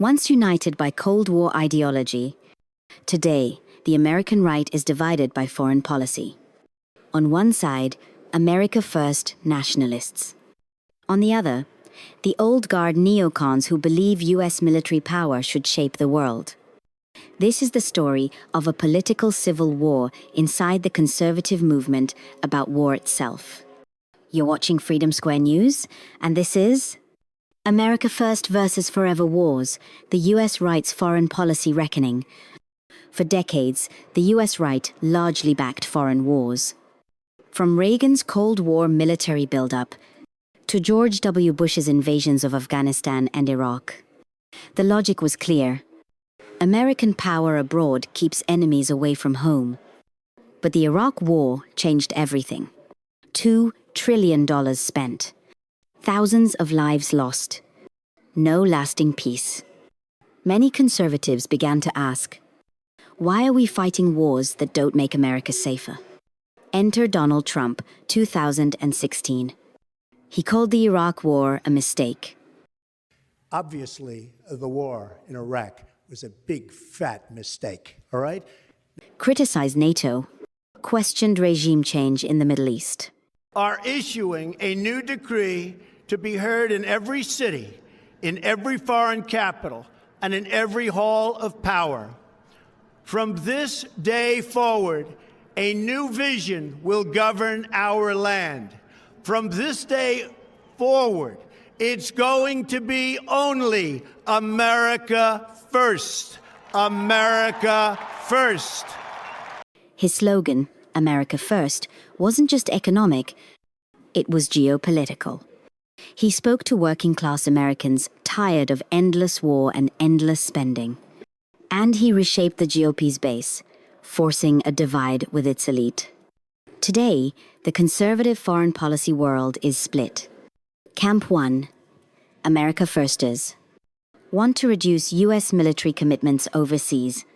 Once united by Cold War ideology, today the American right is divided by foreign policy. On one side, America First nationalists. On the other, the old guard neocons who believe US military power should shape the world. This is the story of a political civil war inside the conservative movement about war itself. You're watching Freedom Square News, and this is America First versus Forever Wars, the US right's foreign policy reckoning. For decades, the US right largely backed foreign wars. From Reagan's Cold War military buildup to George W. Bush's invasions of Afghanistan and Iraq, the logic was clear. American power abroad keeps enemies away from home. But the Iraq War changed everything. $2 trillion spent. Thousands of lives lost. No lasting peace. Many conservatives began to ask, why are we fighting wars that don't make America safer? Enter Donald Trump, 2016. He called the Iraq War a mistake. Obviously, the war in Iraq was a big, fat mistake, all right? Criticized NATO. Questioned regime change in the Middle East. Are issuing a new decree to be heard in every city, in every foreign capital, and in every hall of power. From this day forward, a new vision will govern our land. From this day forward, it's going to be only America first. America first. His slogan, America First, wasn't just economic, it was geopolitical. He spoke to working-class Americans tired of endless war and endless spending. And he reshaped the GOP's base, forcing a divide with its elite. Today, the conservative foreign policy world is split. Camp 1, America Firsters, want to reduce US military commitments overseas,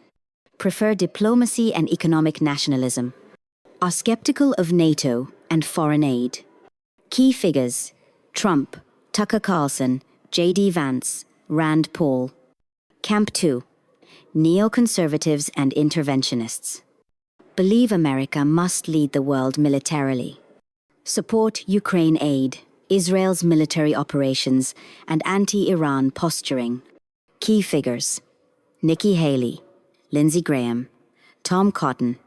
prefer diplomacy and economic nationalism, are skeptical of NATO and foreign aid. Key figures: Trump, Tucker Carlson, J.D. Vance, Rand Paul. Camp 2, neoconservatives and interventionists. Believe America must lead the world militarily. Support Ukraine aid, Israel's military operations, and anti-Iran posturing. Key figures: Nikki Haley, Lindsey Graham, Tom Cotton.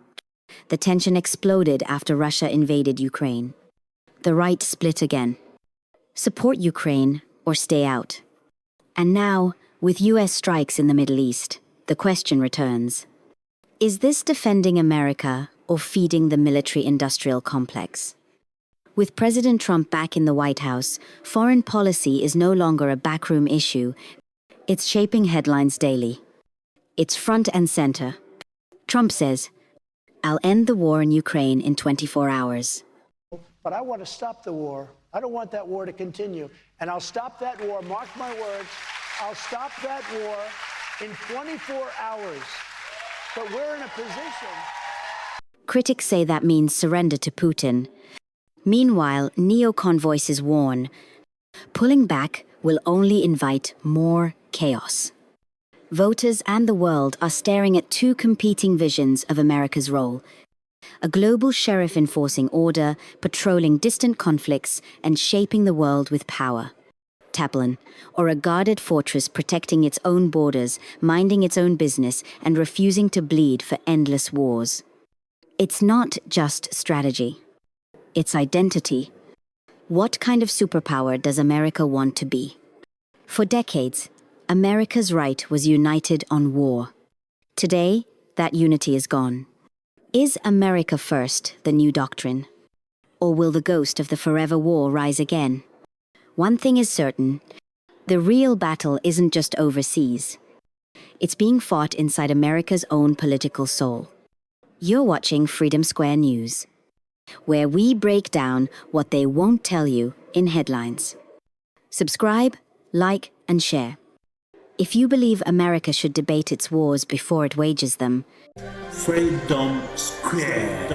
The tension exploded after Russia invaded Ukraine. The right split again. Support Ukraine or stay out. And now, with US strikes in the Middle East, the question returns. Is this defending America or feeding the military-industrial complex? With President Trump back in the White House, foreign policy is no longer a backroom issue. It's shaping headlines daily. It's front and center. Trump says, "I'll end the war in Ukraine in 24 hours." But I want to stop the war. I don't want that war to continue. And I'll stop that war, mark my words, I'll stop that war in 24 hours. But we're in a position. Critics say that means surrender to Putin. Meanwhile, neocon voices warn, pulling back will only invite more chaos. Voters and the world are staring at two competing visions of America's role: a global sheriff enforcing order, patrolling distant conflicts, and shaping the world with power. Taplin, or a guarded fortress protecting its own borders, minding its own business, and refusing to bleed for endless wars. It's not just strategy. It's identity. What kind of superpower does America want to be? For decades, America's right was united on war. Today, that unity is gone. Is America First the new doctrine? Or will the ghost of the forever war rise again? One thing is certain, the real battle isn't just overseas. It's being fought inside America's own political soul. You're watching Freedom Square News, where we break down what they won't tell you in headlines. Subscribe, like, and share. If you believe America should debate its wars before it wages them, Freedom Square.